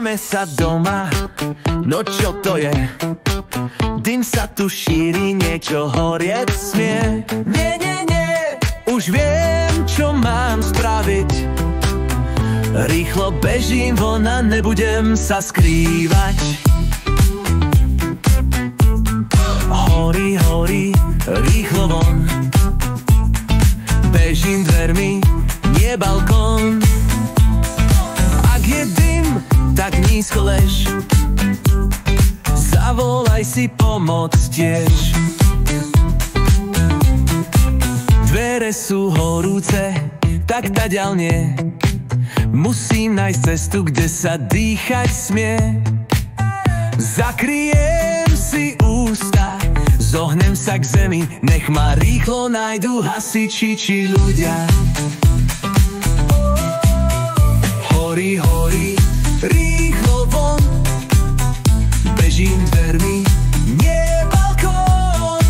Máme sa doma, no čo to je? Dym sa tu šíri, niečo horieť smie. Nie, nie, nie, už viem, čo mám spraviť. Rýchlo bežím von a nebudem sa skrývať. Horí, horí, rýchlo von. Bežím dvermi, nie balkón. Ak je dym, tak nízko lež. Zavolaj si pomoc tiež. Dvere sú horúce, tak taďal nie. Musím nájsť cestu, kde sa dýchať smie. Zakryjem si ústa, zohnem sa k zemi, nech ma rýchlo nájdu hasiči či ľudia. Horí, horí, rýchlo von. Bežím dvermi, nie balkón.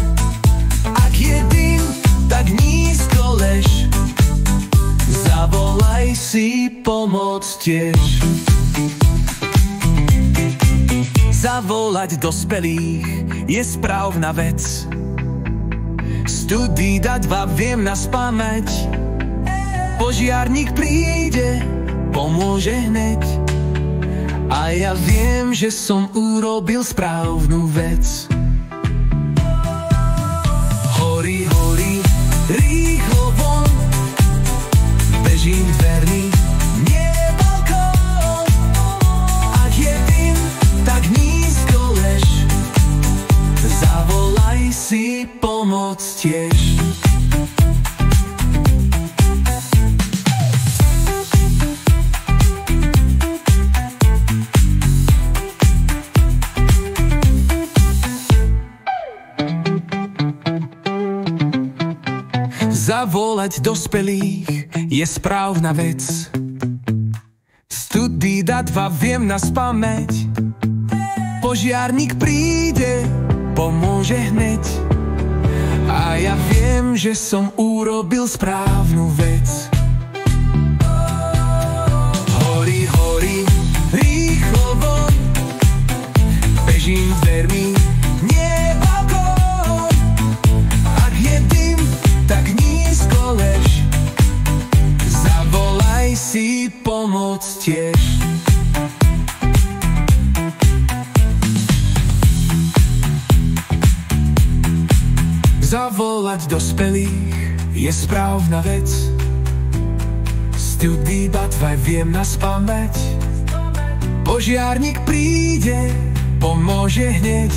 Ak je dym, tak nízko lež. Zavolaj si pomoc tiež. Zavolať dospelých je správna vec. Studída 2 viem naspamäť. Požiarník príde, pomôže hneď. A ja viem, že som urobil správnu vec. Horí, horí, rýchlo von. Bežím dvermi, nie balkón. Ak je dym, tak nízko lež. Zavolaj si pomoc tiež. Zavolať dospelých je správna vec. Studída 2 viem naspamäť. Požiarník príde, pomôže hneď. A ja viem, že som urobil správnu vec. Horí, horí, rýchlo von. Bežím dvermi, nie balkón. Ak je dym, tak nízko lež. Zavolaj si pomoc tiež. Zavolať dospelých je správna vec. Studída 2 viem naspamäť. Požiarník príde, pomôže hneď.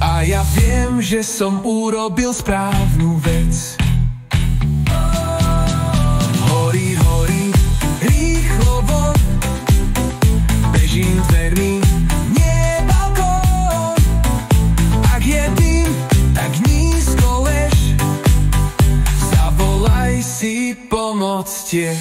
A ja viem, že som urobil správnu vec. Horí, horí, rýchlo von. Bežím dvermi, nie balkón. Ak je dym, tak nízko lež. Zavolaj si pomoc tiež.